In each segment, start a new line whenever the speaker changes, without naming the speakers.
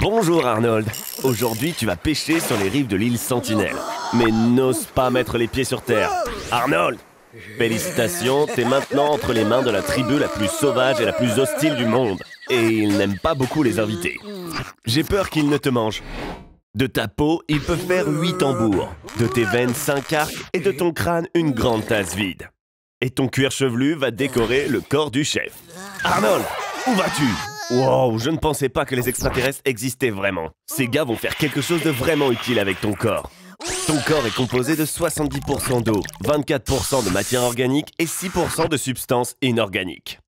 Bonjour Arnold. Aujourd'hui, tu vas pêcher sur les rives de l'île Sentinelle. Mais n'ose pas mettre les pieds sur terre. Arnold! Félicitations, t'es maintenant entre les mains de la tribu la plus sauvage et la plus hostile du monde. Et il n'aime pas beaucoup les invités. J'ai peur qu'il ne te mange. De ta peau, il peut faire 8 tambours. De tes veines, 5 arcs. Et de ton crâne, une grande tasse vide. Et ton cuir chevelu va décorer le corps du chef. Arnold, où vas-tu? Wow, je ne pensais pas que les extraterrestres existaient vraiment. Ces gars vont faire quelque chose de vraiment utile avec ton corps. Ton corps est composé de 70% d'eau, 24% de matière organique et 6% de substances inorganiques.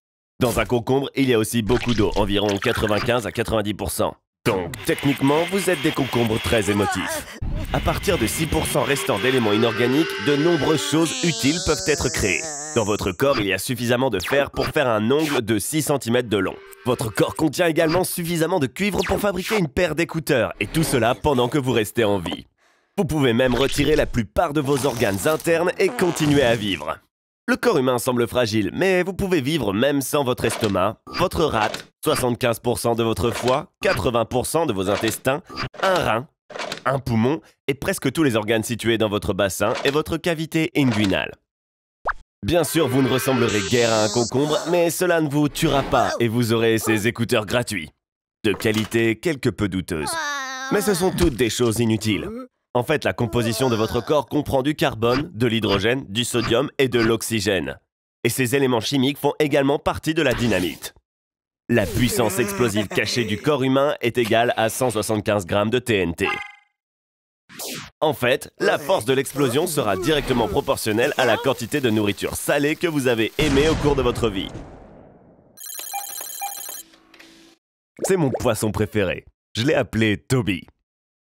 Dans un concombre, il y a aussi beaucoup d'eau, environ 95 à 90%. Donc, techniquement, vous êtes des concombres très émotifs. À partir de 6% restant d'éléments inorganiques, de nombreuses choses utiles peuvent être créées. Dans votre corps, il y a suffisamment de fer pour faire un ongle de 6 cm de long. Votre corps contient également suffisamment de cuivre pour fabriquer une paire d'écouteurs, et tout cela pendant que vous restez en vie. Vous pouvez même retirer la plupart de vos organes internes et continuer à vivre. Le corps humain semble fragile, mais vous pouvez vivre même sans votre estomac, votre rate, 75% de votre foie, 80% de vos intestins, un rein, un poumon et presque tous les organes situés dans votre bassin et votre cavité inguinale. Bien sûr, vous ne ressemblerez guère à un concombre, mais cela ne vous tuera pas et vous aurez ces écouteurs gratuits. De qualité quelque peu douteuse. Mais ce sont toutes des choses inutiles. En fait, la composition de votre corps comprend du carbone, de l'hydrogène, du sodium et de l'oxygène. Et ces éléments chimiques font également partie de la dynamite. La puissance explosive cachée du corps humain est égale à 175 grammes de TNT. En fait, la force de l'explosion sera directement proportionnelle à la quantité de nourriture salée que vous avez aimée au cours de votre vie. C'est mon poisson préféré. Je l'ai appelé Toby.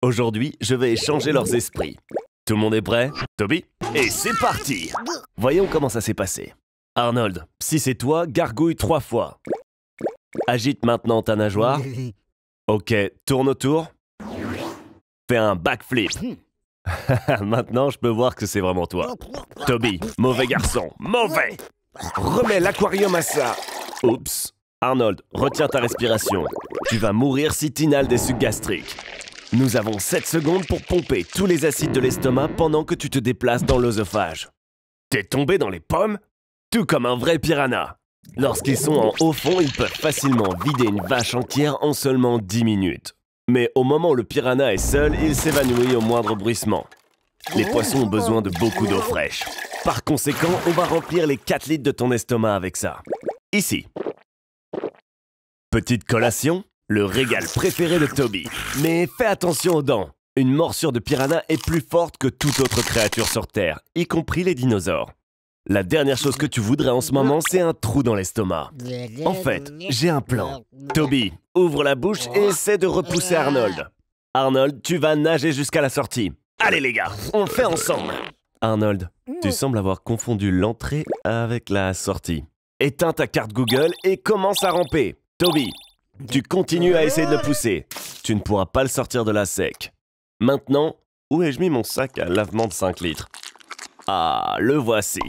Aujourd'hui, je vais échanger leurs esprits. Tout le monde est prêt? Toby? Et c'est parti! Voyons comment ça s'est passé. Arnold, si c'est toi, gargouille 3 fois. Agite maintenant ta nageoire. Ok, tourne autour. Fais un backflip. Maintenant, je peux voir que c'est vraiment toi. Toby, mauvais garçon, mauvais! Remets l'aquarium à ça. Oups. Arnold, retiens ta respiration. Tu vas mourir si t'inhales des sucs gastriques. Nous avons 7 secondes pour pomper tous les acides de l'estomac pendant que tu te déplaces dans l'œsophage. T'es tombé dans les pommes? Tout comme un vrai piranha. Lorsqu'ils sont en haut fond, ils peuvent facilement vider une vache entière en seulement 10 minutes. Mais au moment où le piranha est seul, il s'évanouit au moindre bruissement. Les poissons ont besoin de beaucoup d'eau fraîche. Par conséquent, on va remplir les 4 litres de ton estomac avec ça. Ici. Petite collation, le régal préféré de Toby. Mais fais attention aux dents. Une morsure de piranha est plus forte que toute autre créature sur Terre, y compris les dinosaures. La dernière chose que tu voudrais en ce moment, c'est un trou dans l'estomac. En fait, j'ai un plan. Toby, ouvre la bouche et essaie de repousser Arnold. Arnold, tu vas nager jusqu'à la sortie. Allez les gars, on le fait ensemble. Arnold, tu sembles avoir confondu l'entrée avec la sortie. Éteins ta carte Google et commence à ramper. Toby, tu continues à essayer de le pousser. Tu ne pourras pas le sortir de là sec. Maintenant, où ai-je mis mon sac à lavement de 5 litres? Ah, le voici.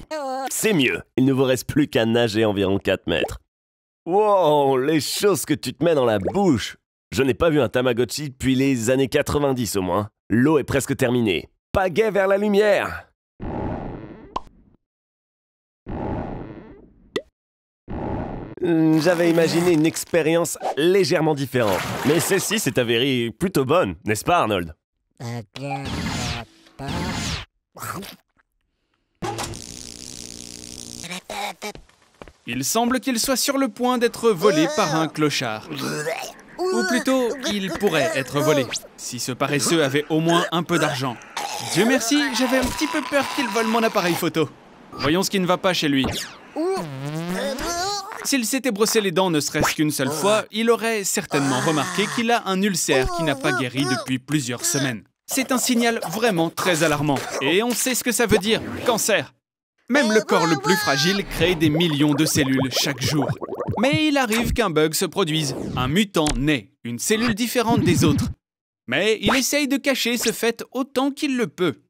C'est mieux. Il ne vous reste plus qu'à nager environ 4 mètres. Wow, les choses que tu te mets dans la bouche. Je n'ai pas vu un Tamagotchi depuis les années 90 au moins. L'eau est presque terminée. Pagaie vers la lumière. J'avais imaginé une expérience légèrement différente. Mais celle-ci s'est avérée plutôt bonne, n'est-ce pas Arnold?
Il semble qu'il soit sur le point d'être volé par un clochard. Ou plutôt, il pourrait être volé, si ce paresseux avait au moins un peu d'argent. Dieu merci, j'avais un petit peu peur qu'il vole mon appareil photo. Voyons ce qui ne va pas chez lui. S'il s'était brossé les dents ne serait-ce qu'une seule fois, il aurait certainement remarqué qu'il a un ulcère qui n'a pas guéri depuis plusieurs semaines. C'est un signal vraiment très alarmant. Et on sait ce que ça veut dire, cancer. Même le corps le plus fragile crée des millions de cellules chaque jour. Mais il arrive qu'un bug se produise. Un mutant naît, une cellule différente des autres. Mais il essaye de cacher ce fait autant qu'il le peut.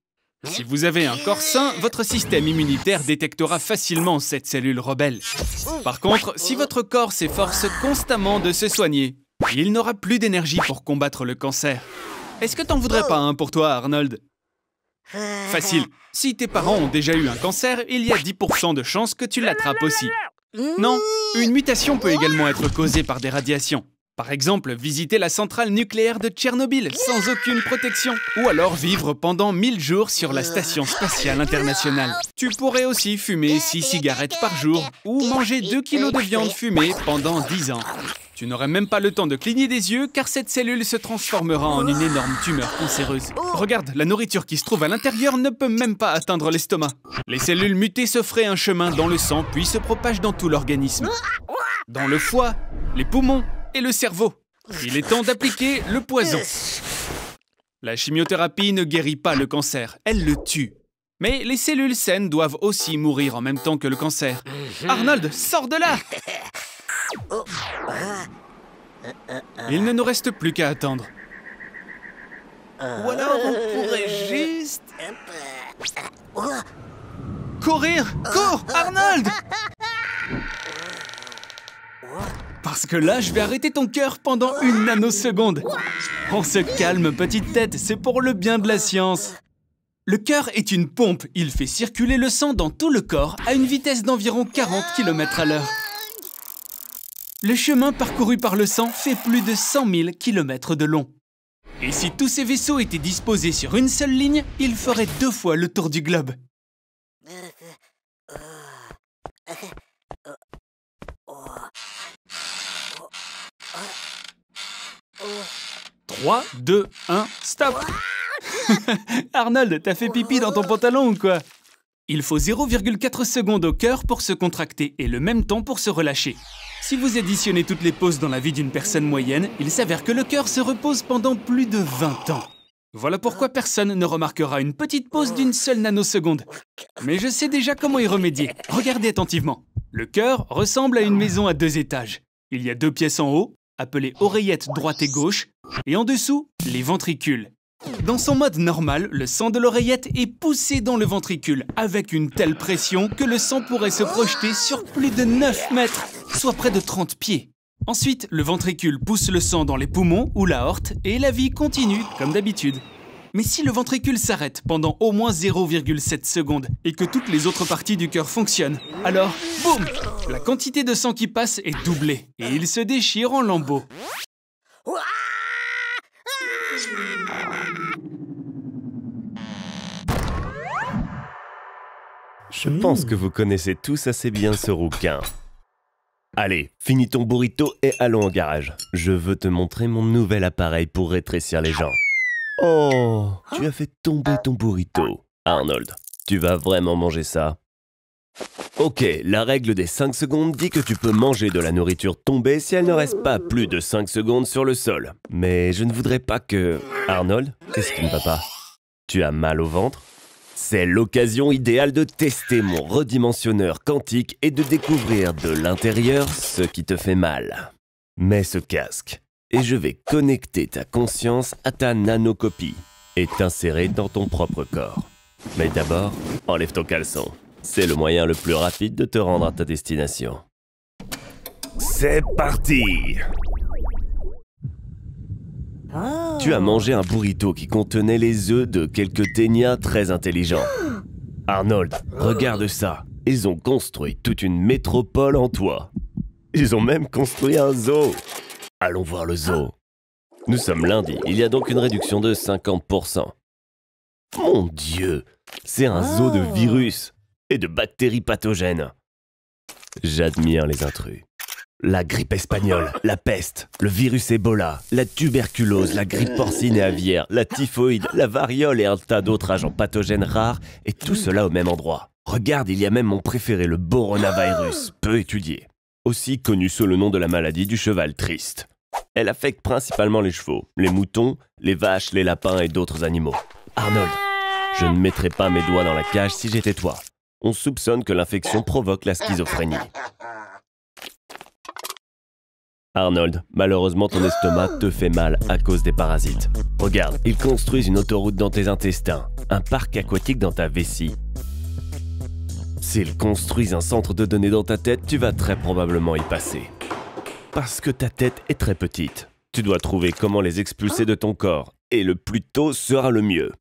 Si vous avez un corps sain, votre système immunitaire détectera facilement cette cellule rebelle. Par contre, si votre corps s'efforce constamment de se soigner, il n'aura plus d'énergie pour combattre le cancer. Est-ce que t'en voudrais pas un pour toi, Arnold? Facile. Si tes parents ont déjà eu un cancer, il y a 10% de chances que tu l'attrapes aussi. Non, une mutation peut également être causée par des radiations. Par exemple, visiter la centrale nucléaire de Tchernobyl sans aucune protection. Ou alors vivre pendant 1000 jours sur la Station spatiale internationale. Tu pourrais aussi fumer 6 cigarettes par jour ou manger 2 kilos de viande fumée pendant 10 ans. Tu n'aurais même pas le temps de cligner des yeux car cette cellule se transformera en une énorme tumeur cancéreuse. Regarde, la nourriture qui se trouve à l'intérieur ne peut même pas atteindre l'estomac. Les cellules mutées se feraient un chemin dans le sang puis se propagent dans tout l'organisme. Dans le foie, les poumons et le cerveau. Il est temps d'appliquer le poison. La chimiothérapie ne guérit pas le cancer, elle le tue. Mais les cellules saines doivent aussi mourir en même temps que le cancer. Arnold, sors de là! Il ne nous reste plus qu'à attendre. Ou alors on pourrait juste... courir! Cours, Arnold! Parce que là, je vais arrêter ton cœur pendant 1 nanoseconde. On se calme, petite tête, c'est pour le bien de la science. Le cœur est une pompe, il fait circuler le sang dans tout le corps à une vitesse d'environ 40 km/h. Le chemin parcouru par le sang fait plus de 100 000 km de long. Et si tous ces vaisseaux étaient disposés sur une seule ligne, ils feraient 2 fois le tour du globe. 3, 2, 1, stop! Arnold, t'as fait pipi dans ton pantalon ou quoi? Il faut 0,4 secondes au cœur pour se contracter et le même temps pour se relâcher. Si vous additionnez toutes les pauses dans la vie d'une personne moyenne, il s'avère que le cœur se repose pendant plus de 20 ans. Voilà pourquoi personne ne remarquera une petite pause d'une seule nanoseconde. Mais je sais déjà comment y remédier. Regardez attentivement. Le cœur ressemble à une maison à 2 étages. Il y a 2 pièces en haut, appelées oreillettes droite et gauche, et en dessous, les ventricules. Dans son mode normal, le sang de l'oreillette est poussé dans le ventricule, avec une telle pression que le sang pourrait se projeter sur plus de 9 mètres, soit près de 30 pieds. Ensuite, le ventricule pousse le sang dans les poumons ou l'aorte, et la vie continue, comme d'habitude. Mais si le ventricule s'arrête pendant au moins 0,7 secondes et que toutes les autres parties du cœur fonctionnent, alors, boum! La quantité de sang qui passe est doublée, et il se déchire en lambeaux.
Je pense que vous connaissez tous assez bien ce rouquin. Allez, finis ton burrito et allons au garage. Je veux te montrer mon nouvel appareil pour rétrécir les gens. Oh, tu as fait tomber ton burrito. Arnold, tu vas vraiment manger ça? Ok, la règle des 5 secondes dit que tu peux manger de la nourriture tombée si elle ne reste pas plus de 5 secondes sur le sol. Mais je ne voudrais pas que... Arnold, qu'est-ce qui ne va pas? Tu as mal au ventre? C'est l'occasion idéale de tester mon redimensionneur quantique et de découvrir de l'intérieur ce qui te fait mal. Mets ce casque et je vais connecter ta conscience à ta nanocopie et t'insérer dans ton propre corps. Mais d'abord, enlève ton caleçon. C'est le moyen le plus rapide de te rendre à ta destination. C'est parti! Tu as mangé un burrito qui contenait les œufs de quelques ténias très intelligents. Arnold, regarde ça. Ils ont construit toute une métropole en toi. Ils ont même construit un zoo. Allons voir le zoo. Nous sommes lundi, il y a donc une réduction de 50%. Mon Dieu, c'est un zoo de virus et de bactéries pathogènes. J'admire les intrus. La grippe espagnole, la peste, le virus Ebola, la tuberculose, la grippe porcine et aviaire, la typhoïde, la variole et un tas d'autres agents pathogènes rares, et tout cela au même endroit. Regarde, il y a même mon préféré, le boronavirus, peu étudié. Aussi connu sous le nom de la maladie du cheval triste. Elle affecte principalement les chevaux, les moutons, les vaches, les lapins et d'autres animaux. Arnold, je ne mettrais pas mes doigts dans la cage si j'étais toi. On soupçonne que l'infection provoque la schizophrénie. Arnold, malheureusement ton estomac te fait mal à cause des parasites. Regarde, ils construisent une autoroute dans tes intestins, un parc aquatique dans ta vessie. S'ils construisent un centre de données dans ta tête, tu vas très probablement y passer. Parce que ta tête est très petite. Tu dois trouver comment les expulser de ton corps, et le plus tôt sera le mieux.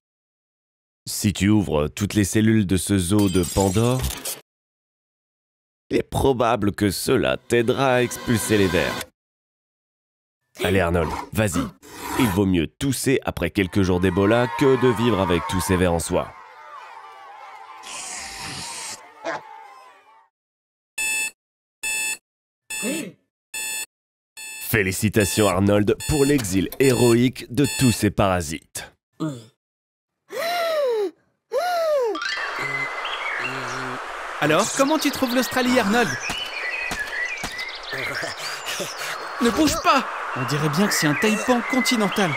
Si tu ouvres toutes les cellules de ce zoo de Pandore, il est probable que cela t'aidera à expulser les vers. Allez Arnold, vas-y. Il vaut mieux tousser après quelques jours d'Ebola que de vivre avec tous ces vers en soi. Félicitations Arnold pour l'exil héroïque de tous ces parasites.
Alors, comment tu trouves l'Australie, Arnold? Ne bouge pas! On dirait bien que c'est un taipan continental.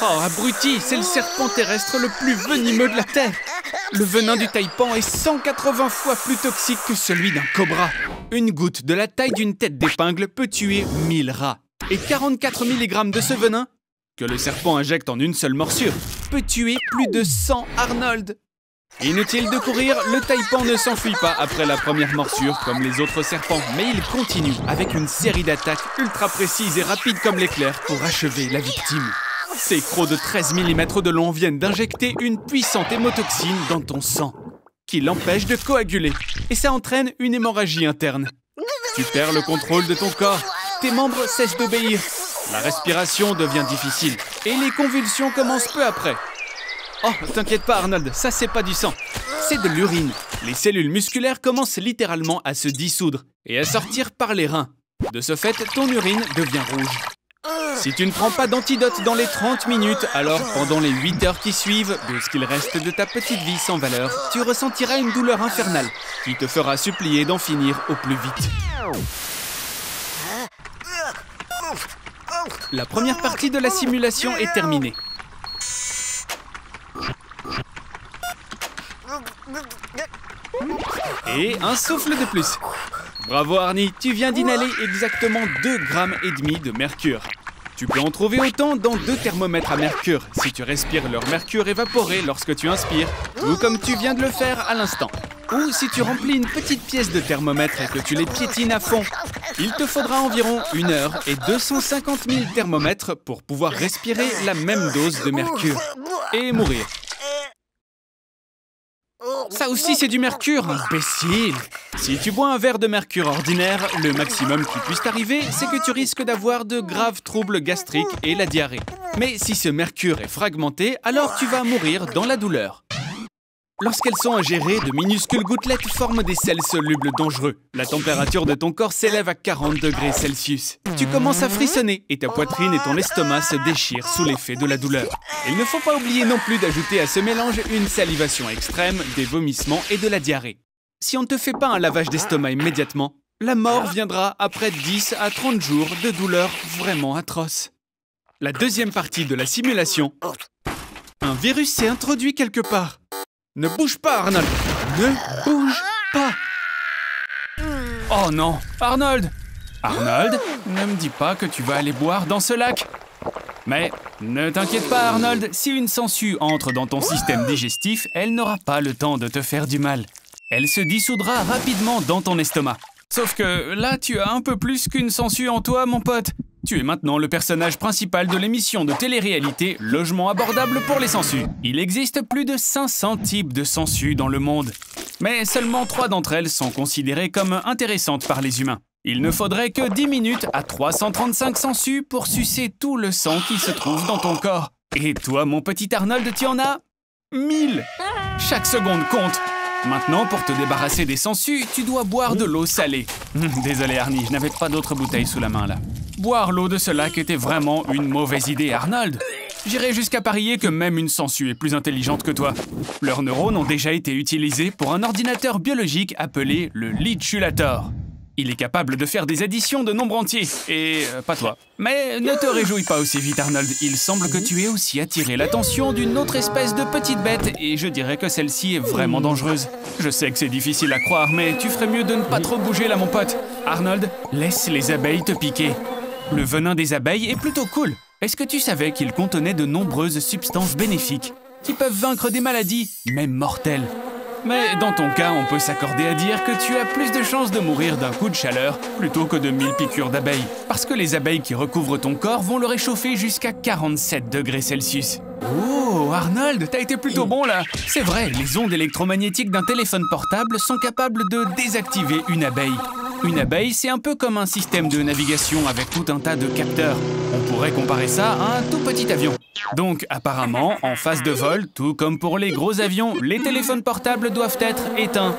Oh, abruti, c'est le serpent terrestre le plus venimeux de la Terre. Le venin du taipan est 180 fois plus toxique que celui d'un cobra. Une goutte de la taille d'une tête d'épingle peut tuer 1000 rats. Et 44 mg de ce venin, que le serpent injecte en une seule morsure, peut tuer plus de 100 Arnold. Inutile de courir, le taipan ne s'enfuit pas après la première morsure comme les autres serpents, mais il continue avec une série d'attaques ultra précises et rapides comme l'éclair pour achever la victime. Ces crocs de 13 mm de long viennent d'injecter une puissante hémotoxine dans ton sang, qui l'empêche de coaguler, et ça entraîne une hémorragie interne. Tu perds le contrôle de ton corps, tes membres cessent d'obéir, la respiration devient difficile, et les convulsions commencent peu après. Oh, t'inquiète pas Arnold, ça c'est pas du sang, c'est de l'urine. Les cellules musculaires commencent littéralement à se dissoudre et à sortir par les reins. De ce fait, ton urine devient rouge. Si tu ne prends pas d'antidote dans les 30 minutes, alors pendant les 8 heures qui suivent, de ce qu'il reste de ta petite vie sans valeur, tu ressentiras une douleur infernale qui te fera supplier d'en finir au plus vite. La première partie de la simulation est terminée. Et un souffle de plus. Bravo Arnie, tu viens d'inhaler exactement 2,5 grammes de mercure. Tu peux en trouver autant dans 2 thermomètres à mercure si tu respires leur mercure évaporé lorsque tu inspires, ou comme tu viens de le faire à l'instant. Ou si tu remplis une petite pièce de thermomètre et que tu les piétines à fond. Il te faudra environ 1 heure et 250 000 thermomètres pour pouvoir respirer la même dose de mercure et mourir. Ça aussi c'est du mercure, imbécile! Si tu bois un verre de mercure ordinaire, le maximum qui puisse t'arriver, c'est que tu risques d'avoir de graves troubles gastriques et la diarrhée. Mais si ce mercure est fragmenté, alors tu vas mourir dans la douleur. Lorsqu'elles sont ingérées, de minuscules gouttelettes forment des sels solubles dangereux. La température de ton corps s'élève à 40 degrés Celsius. Tu commences à frissonner et ta poitrine et ton estomac se déchirent sous l'effet de la douleur. Il ne faut pas oublier non plus d'ajouter à ce mélange une salivation extrême, des vomissements et de la diarrhée. Si on ne te fait pas un lavage d'estomac immédiatement, la mort viendra après 10 à 30 jours de douleurs vraiment atroces. La deuxième partie de la simulation. Un virus s'est introduit quelque part. Ne bouge pas, Arnold! Ne bouge pas! Oh non! Arnold! Arnold, ne me dis pas que tu vas aller boire dans ce lac! Mais ne t'inquiète pas, Arnold, si une sangsue entre dans ton système digestif, elle n'aura pas le temps de te faire du mal. Elle se dissoudra rapidement dans ton estomac. Sauf que là, tu as un peu plus qu'une sangsue en toi, mon pote. Tu es maintenant le personnage principal de l'émission de télé-réalité Logement abordable pour les sangsues. Il existe plus de 500 types de sangsues dans le monde. Mais seulement 3 d'entre elles sont considérées comme intéressantes par les humains. Il ne faudrait que 10 minutes à 335 sangsues pour sucer tout le sang qui se trouve dans ton corps. Et toi, mon petit Arnold, tu en as 1000. Chaque seconde compte. Maintenant, pour te débarrasser des sangsues, tu dois boire de l'eau salée. Désolé Arnie, je n'avais pas d'autre bouteille sous la main là. Boire l'eau de ce lac était vraiment une mauvaise idée, Arnold. J'irais jusqu'à parier que même une sangsue est plus intelligente que toi. Leurs neurones ont déjà été utilisés pour un ordinateur biologique appelé le Lichulator. Il est capable de faire des additions de nombres entiers, et pas toi. Mais ne te réjouis pas aussi vite, Arnold. Il semble que tu aies aussi attiré l'attention d'une autre espèce de petite bête, et je dirais que celle-ci est vraiment dangereuse. Je sais que c'est difficile à croire, mais tu ferais mieux de ne pas trop bouger là, mon pote. Arnold, laisse les abeilles te piquer. Le venin des abeilles est plutôt cool. Est-ce que tu savais qu'il contenait de nombreuses substances bénéfiques qui peuvent vaincre des maladies, même mortelles? Mais dans ton cas, on peut s'accorder à dire que tu as plus de chances de mourir d'un coup de chaleur plutôt que de 1000 piqûres d'abeilles. Parce que les abeilles qui recouvrent ton corps vont le réchauffer jusqu'à 47 degrés Celsius. Oh, Arnold, t'as été plutôt bon là. C'est vrai, les ondes électromagnétiques d'un téléphone portable sont capables de désactiver une abeille. Une abeille, c'est un peu comme un système de navigation avec tout un tas de capteurs. On pourrait comparer ça à un tout petit avion. Donc, apparemment, en phase de vol, tout comme pour les gros avions, les téléphones portables doivent être éteints.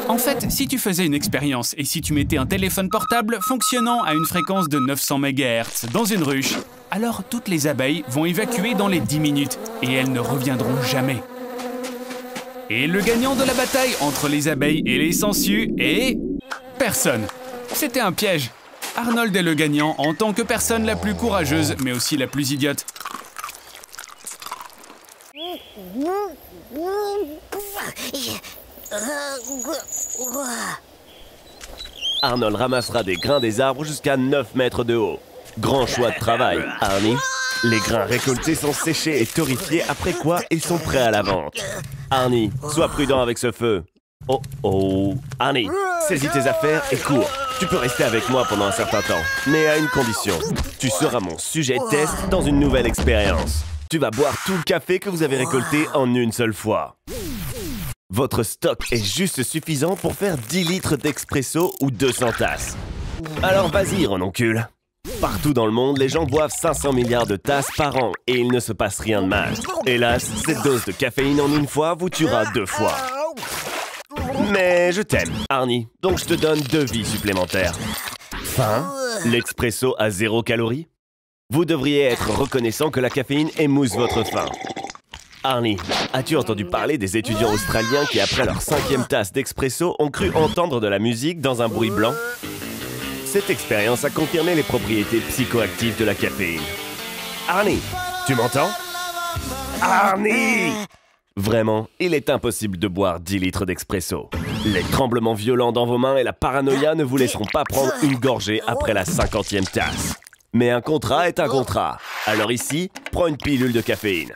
En fait, si tu faisais une expérience et si tu mettais un téléphone portable fonctionnant à une fréquence de 900 MHz dans une ruche, alors toutes les abeilles vont évacuer dans les 10 minutes et elles ne reviendront jamais. Et le gagnant de la bataille entre les abeilles et les sangsues est... personne. C'était un piège. Arnold est le gagnant en tant que personne la plus courageuse, mais aussi la plus idiote.
Arnold ramassera des grains des arbres jusqu'à 9 mètres de haut. Grand choix de travail, Arnie. Les grains récoltés sont séchés et torréfiés, après quoi ils sont prêts à la vente. Arnie, sois prudent avec ce feu. Oh oh, Arnie, saisis tes affaires et cours. Tu peux rester avec moi pendant un certain temps, mais à une condition. Tu seras mon sujet test dans une nouvelle expérience. Tu vas boire tout le café que vous avez récolté en une seule fois. Votre stock est juste suffisant pour faire 10 litres d'expresso ou 200 tasses. Alors vas-y, renoncule. Partout dans le monde, les gens boivent 500 milliards de tasses par an et il ne se passe rien de mal. Hélas, cette dose de caféine en une fois vous tuera 2 fois. Mais je t'aime, Arnie, donc je te donne 2 vies supplémentaires. Faim, l'expresso à 0 calories. Vous devriez être reconnaissant que la caféine émousse votre faim. Arnie, as-tu entendu parler des étudiants australiens qui, après leur 5e tasse d'expresso, ont cru entendre de la musique dans un bruit blanc? Cette expérience a confirmé les propriétés psychoactives de la caféine. Arnie, tu m'entends? Arnie! Vraiment, il est impossible de boire 10 litres d'expresso. Les tremblements violents dans vos mains et la paranoïa ne vous laisseront pas prendre une gorgée après la 50e tasse. Mais un contrat est un contrat. Alors ici, prends une pilule de caféine.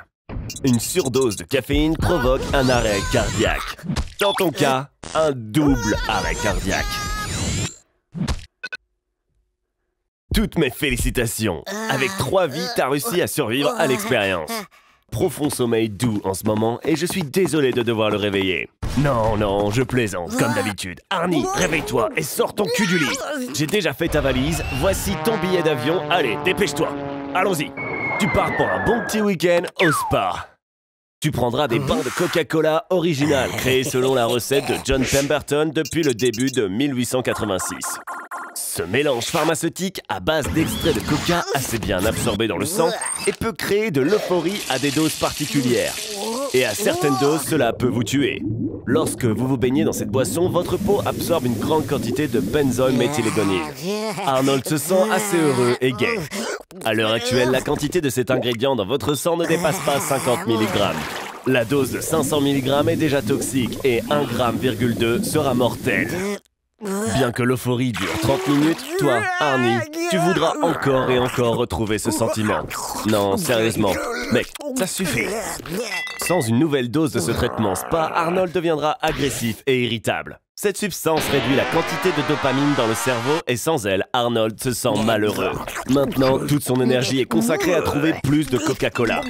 Une surdose de caféine provoque un arrêt cardiaque. Dans ton cas, un double arrêt cardiaque. Toutes mes félicitations. Avec 3 vies, t'as réussi à survivre à l'expérience. Profond sommeil doux en ce moment et je suis désolé de devoir le réveiller. Non, non, je plaisante, comme d'habitude. Arnie, réveille-toi et sors ton cul du lit. J'ai déjà fait ta valise, voici ton billet d'avion. Allez, dépêche-toi. Allons-y. Tu pars pour un bon petit week-end au spa. Tu prendras des bains de Coca-Cola original, créés selon la recette de John Pemberton depuis le début de 1886. Ce mélange pharmaceutique à base d'extrait de coca assez bien absorbé dans le sang et peut créer de l'euphorie à des doses particulières. Et à certaines doses, cela peut vous tuer. Lorsque vous vous baignez dans cette boisson, votre peau absorbe une grande quantité de benzoylméthylégonine. Arnold se sent assez heureux et gai. À l'heure actuelle, la quantité de cet ingrédient dans votre sang ne dépasse pas 50 mg. La dose de 500 mg est déjà toxique et 1,2 g sera mortelle. Bien que l'euphorie dure 30 minutes, toi, Arnie, tu voudras encore et encore retrouver ce sentiment. Non, sérieusement, mec, ça suffit. Sans une nouvelle dose de ce traitement spa, Arnold deviendra agressif et irritable. Cette substance réduit la quantité de dopamine dans le cerveau et sans elle, Arnold se sent malheureux. Maintenant, toute son énergie est consacrée à trouver plus de Coca-Cola.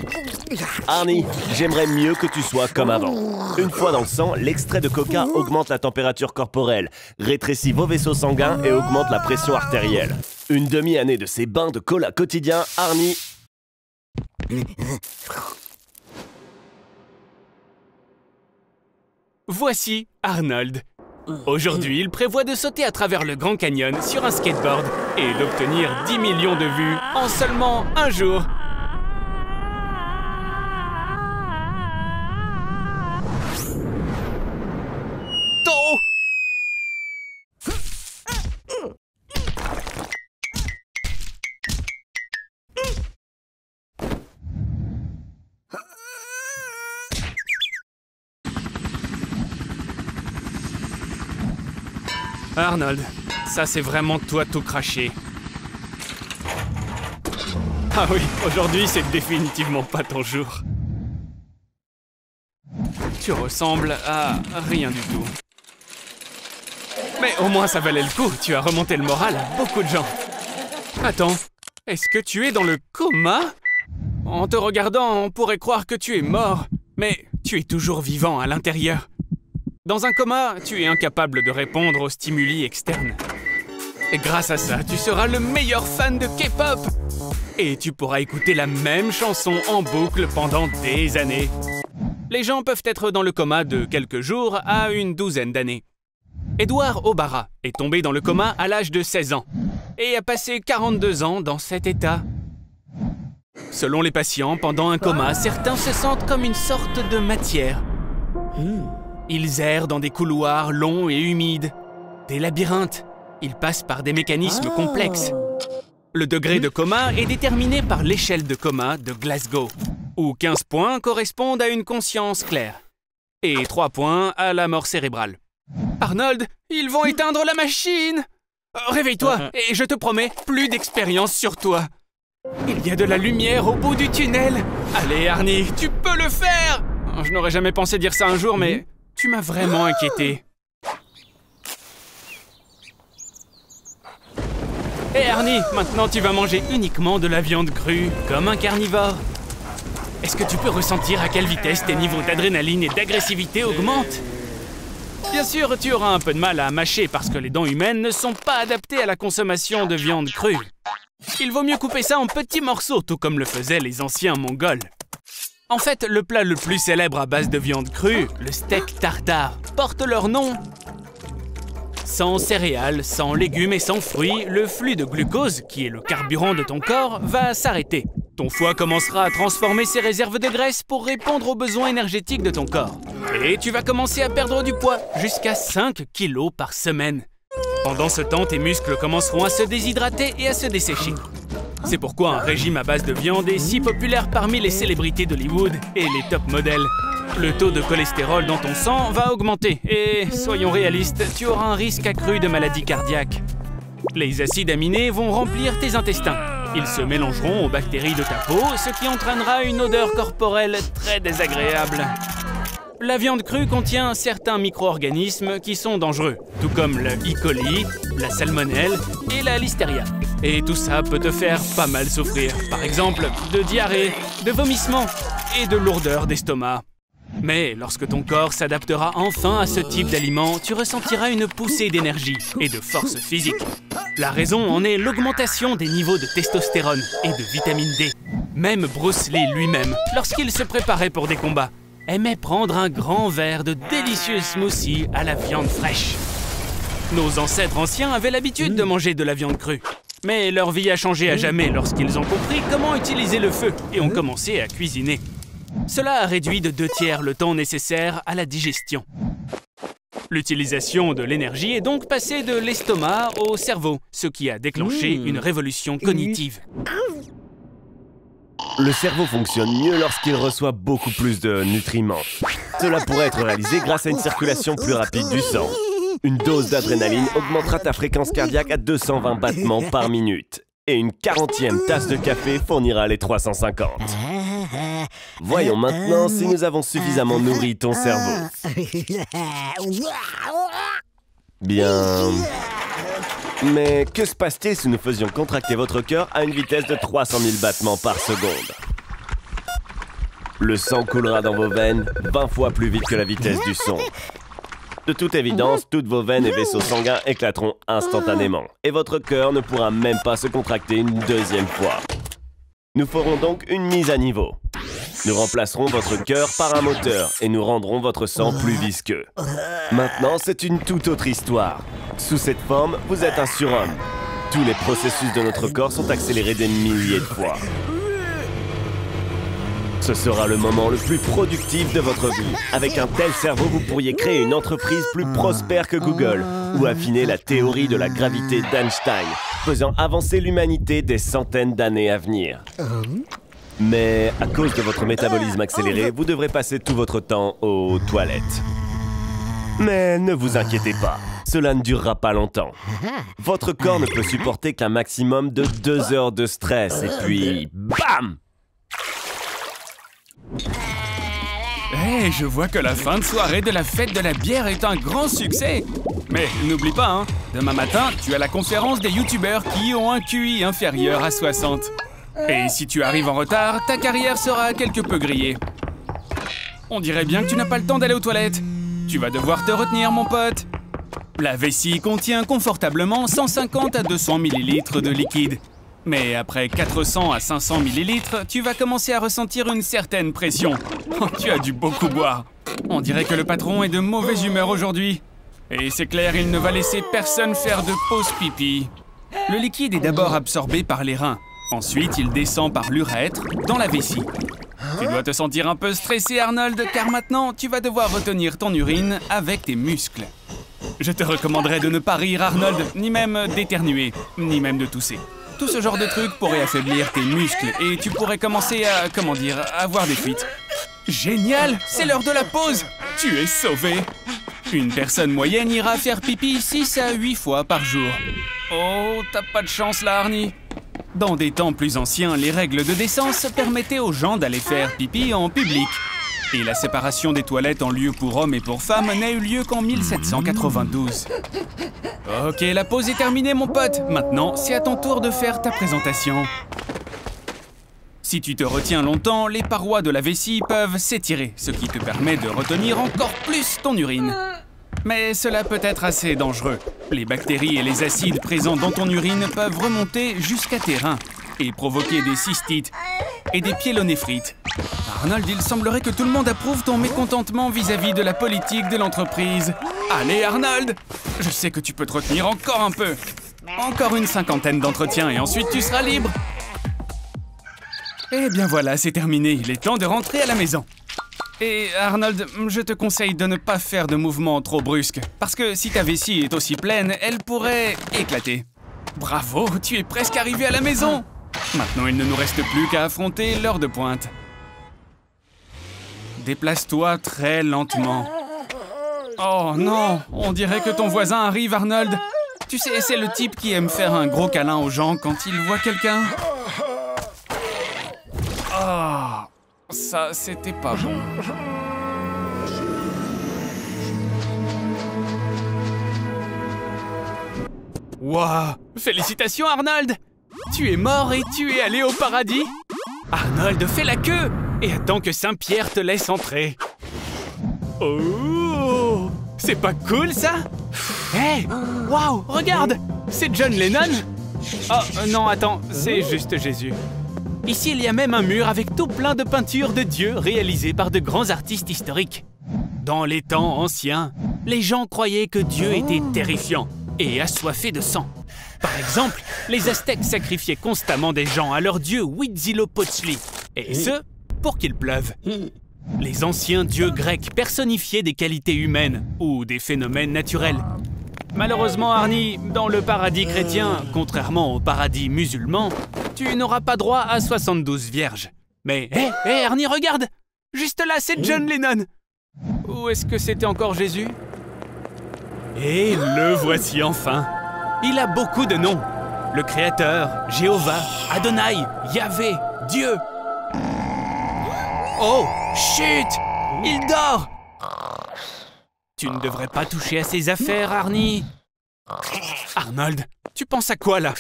Arnie, j'aimerais mieux que tu sois comme avant. Une fois dans le sang, l'extrait de coca augmente la température corporelle, rétrécit vos vaisseaux sanguins et augmente la pression artérielle. Une demi-année de ces bains de cola quotidiens, Arnie...
Voici Arnold. Aujourd'hui, il prévoit de sauter à travers le Grand Canyon sur un skateboard et d'obtenir 10 millions de vues en seulement un jour. Taureau! Arnold, ça c'est vraiment toi tout craché. Ah oui, aujourd'hui c'est définitivement pas ton jour. Tu ressembles à rien du tout. Mais au moins ça valait le coup, tu as remonté le moral à beaucoup de gens. Attends, est-ce que tu es dans le coma? En te regardant, on pourrait croire que tu es mort, mais tu es toujours vivant à l'intérieur. Dans un coma, tu es incapable de répondre aux stimuli externes. Et grâce à ça, tu seras le meilleur fan de K-pop. Et tu pourras écouter la même chanson en boucle pendant des années. Les gens peuvent être dans le coma de quelques jours à une douzaine d'années. Edouard Obara est tombé dans le coma à l'âge de 16 ans et a passé 42 ans dans cet état. Selon les patients, pendant un coma, certains se sentent comme une sorte de matière. Ils errent dans des couloirs longs et humides, des labyrinthes. Ils passent par des mécanismes complexes. Le degré de coma est déterminé par l'échelle de coma de Glasgow, où 15 points correspondent à une conscience claire et 3 points à la mort cérébrale. Arnold, ils vont éteindre la machine! Réveille-toi et je te promets, plus d'expérience sur toi. Il y a de la lumière au bout du tunnel. Allez Arnie, tu peux le faire! Je n'aurais jamais pensé dire ça un jour, mais tu m'as vraiment inquiété. Hé Arnie, maintenant tu vas manger uniquement de la viande crue, comme un carnivore. Est-ce que tu peux ressentir à quelle vitesse tes niveaux d'adrénaline et d'agressivité augmentent? Bien sûr, tu auras un peu de mal à mâcher parce que les dents humaines ne sont pas adaptées à la consommation de viande crue. Il vaut mieux couper ça en petits morceaux, tout comme le faisaient les anciens Mongols. En fait, le plat le plus célèbre à base de viande crue, le steak tartare, porte leur nom. Sans céréales, sans légumes et sans fruits, le flux de glucose, qui est le carburant de ton corps, va s'arrêter. Ton foie commencera à transformer ses réserves de graisse pour répondre aux besoins énergétiques de ton corps. Et tu vas commencer à perdre du poids, jusqu'à 5 kilos par semaine. Pendant ce temps, tes muscles commenceront à se déshydrater et à se dessécher. C'est pourquoi un régime à base de viande est si populaire parmi les célébrités d'Hollywood et les top modèles. Le taux de cholestérol dans ton sang va augmenter et, soyons réalistes, tu auras un risque accru de maladie cardiaque. Les acides aminés vont remplir tes intestins. Ils se mélangeront aux bactéries de ta peau, ce qui entraînera une odeur corporelle très désagréable. La viande crue contient certains micro-organismes qui sont dangereux, tout comme le E. coli, la salmonelle et la listeria. Et tout ça peut te faire pas mal souffrir, par exemple de diarrhée, de vomissements et de lourdeur d'estomac. Mais lorsque ton corps s'adaptera enfin à ce type d'aliments, tu ressentiras une poussée d'énergie et de force physique. La raison en est l'augmentation des niveaux de testostérone et de vitamine D. Même Bruce Lee lui-même, lorsqu'il se préparait pour des combats, aimait prendre un grand verre de délicieux smoothie à la viande fraîche. Nos ancêtres anciens avaient l'habitude de manger de la viande crue. Mais leur vie a changé à jamais lorsqu'ils ont compris comment utiliser le feu et ont commencé à cuisiner. Cela a réduit de 2/3 le temps nécessaire à la digestion. L'utilisation de l'énergie est donc passée de l'estomac au cerveau, ce qui a déclenché une révolution cognitive.
Le cerveau fonctionne mieux lorsqu'il reçoit beaucoup plus de nutriments. Cela pourrait être réalisé grâce à une circulation plus rapide du sang. Une dose d'adrénaline augmentera ta fréquence cardiaque à 220 battements par minute. Et une 40e tasse de café fournira les 350. Voyons maintenant si nous avons suffisamment nourri ton cerveau. Bien. Mais que se passe-t-il si nous faisions contracter votre cœur à une vitesse de 300 000 battements par seconde? Le sang coulera dans vos veines 20 fois plus vite que la vitesse du son. De toute évidence, toutes vos veines et vaisseaux sanguins éclateront instantanément. Et votre cœur ne pourra même pas se contracter une deuxième fois. Nous ferons donc une mise à niveau. Nous remplacerons votre cœur par un moteur et nous rendrons votre sang plus visqueux. Maintenant, c'est une toute autre histoire. Sous cette forme, vous êtes un surhomme. Tous les processus de notre corps sont accélérés des milliers de fois. Ce sera le moment le plus productif de votre vie. Avec un tel cerveau, vous pourriez créer une entreprise plus prospère que Google ou affiner la théorie de la gravité d'Einstein, faisant avancer l'humanité des centaines d'années à venir. Mais à cause de votre métabolisme accéléré, vous devrez passer tout votre temps aux toilettes. Mais ne vous inquiétez pas, cela ne durera pas longtemps. Votre corps ne peut supporter qu'un maximum de 2 heures de stress et puis BAM!
Hey, je vois que la fin de soirée de la fête de la bière est un grand succès. Mais n'oublie pas, hein, demain matin, tu as la conférence des youtubeurs qui ont un QI inférieur à 60. Et si tu arrives en retard, ta carrière sera quelque peu grillée. On dirait bien que tu n'as pas le temps d'aller aux toilettes. Tu vas devoir te retenir, mon pote. La vessie contient confortablement 150 à 200 ml de liquide. Mais après 400 à 500 ml, tu vas commencer à ressentir une certaine pression. Oh, tu as dû beaucoup boire. On dirait que le patron est de mauvaise humeur aujourd'hui. Et c'est clair, il ne va laisser personne faire de pause pipi. Le liquide est d'abord absorbé par les reins. Ensuite, il descend par l'urètre dans la vessie. Tu dois te sentir un peu stressé, Arnold, car maintenant, tu vas devoir retenir ton urine avec tes muscles. Je te recommanderais de ne pas rire, Arnold, ni même d'éternuer, ni même de tousser. Tout ce genre de trucs pourrait affaiblir tes muscles et tu pourrais commencer à, avoir des fuites. Génial, c'est l'heure de la pause. Tu es sauvé. Une personne moyenne ira faire pipi 6 à 8 fois par jour. Oh, t'as pas de chance là, Arnie. Dans des temps plus anciens, les règles de décence permettaient aux gens d'aller faire pipi en public. Et la séparation des toilettes en lieu pour hommes et pour femmes n'a eu lieu qu'en 1792. Ok, la pause est terminée, mon pote. Maintenant, c'est à ton tour de faire ta présentation. Si tu te retiens longtemps, les parois de la vessie peuvent s'étirer, ce qui te permet de retenir encore plus ton urine. Mais cela peut être assez dangereux. Les bactéries et les acides présents dans ton urine peuvent remonter jusqu'à tes reins et provoquer des cystites et des pyélonéphrite. Arnold, il semblerait que tout le monde approuve ton mécontentement vis-à-vis de la politique de l'entreprise. Allez, Arnold, je sais que tu peux te retenir encore un peu. Encore une 50aine d'entretiens et ensuite tu seras libre. Eh bien voilà, c'est terminé. Il est temps de rentrer à la maison. Et Arnold, je te conseille de ne pas faire de mouvements trop brusques. Parce que si ta vessie est aussi pleine, elle pourrait éclater. Bravo, tu es presque arrivé à la maison. Maintenant, il ne nous reste plus qu'à affronter l'heure de pointe. Déplace-toi très lentement. Oh non, on dirait que ton voisin arrive, Arnold. Tu sais, c'est le type qui aime faire un gros câlin aux gens quand il voit quelqu'un. Ah, ça, c'était pas bon. Waouh, félicitations, Arnold! Tu es mort et tu es allé au paradis? Arnold, fais la queue et attends que Saint-Pierre te laisse entrer. Oh, c'est pas cool, ça? Hey, waouh, regarde! C'est John Lennon? Oh, non, attends, c'est juste Jésus. Ici, il y a même un mur avec tout plein de peintures de Dieu réalisées par de grands artistes historiques. Dans les temps anciens, les gens croyaient que Dieu était terrifiant et assoiffé de sang. Par exemple, les Aztèques sacrifiaient constamment des gens à leur dieu Huitzilopochtli, et ce, pour qu'il pleuve. Les anciens dieux grecs personnifiaient des qualités humaines ou des phénomènes naturels. Malheureusement, Arnie, dans le paradis chrétien, contrairement au paradis musulman, tu n'auras pas droit à 72 vierges. Mais, hé, Arnie, regarde! Juste là, c'est John Lennon! Ou est-ce que c'était encore Jésus? Et le voici enfin! Il a beaucoup de noms. Le Créateur, Jéhovah, Adonai, Yahvé, Dieu. Oh, chut! Il dort! Tu ne devrais pas toucher à ses affaires, Arnie. Arnold, tu penses à quoi, là?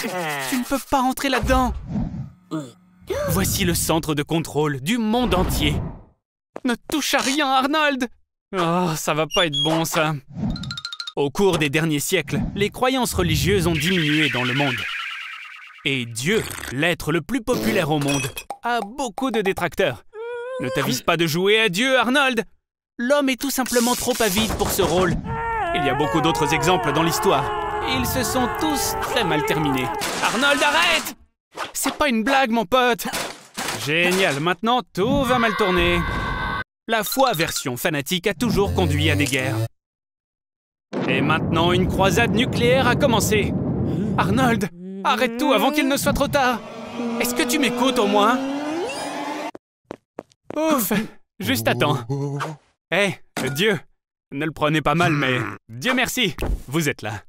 Tu ne peux pas entrer là-dedans. Voici le centre de contrôle du monde entier. Ne touche à rien, Arnold! Oh, ça va pas être bon, ça. Au cours des derniers siècles, les croyances religieuses ont diminué dans le monde. Et Dieu, l'être le plus populaire au monde, a beaucoup de détracteurs. Ne t'avise pas de jouer à Dieu, Arnold! L'homme est tout simplement trop avide pour ce rôle. Il y a beaucoup d'autres exemples dans l'histoire. Et ils se sont tous très mal terminés. Arnold, arrête! C'est pas une blague, mon pote! Génial, maintenant tout va mal tourner. La foi version fanatique a toujours conduit à des guerres. Et maintenant, une croisade nucléaire a commencé. Arnold, arrête tout avant qu'il ne soit trop tard. Est-ce que tu m'écoutes au moins? Ouf, juste attends. Hé, Dieu, ne le prenez pas mal, mais Dieu merci, vous êtes là.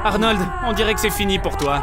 Arnold, on dirait que c'est fini pour toi.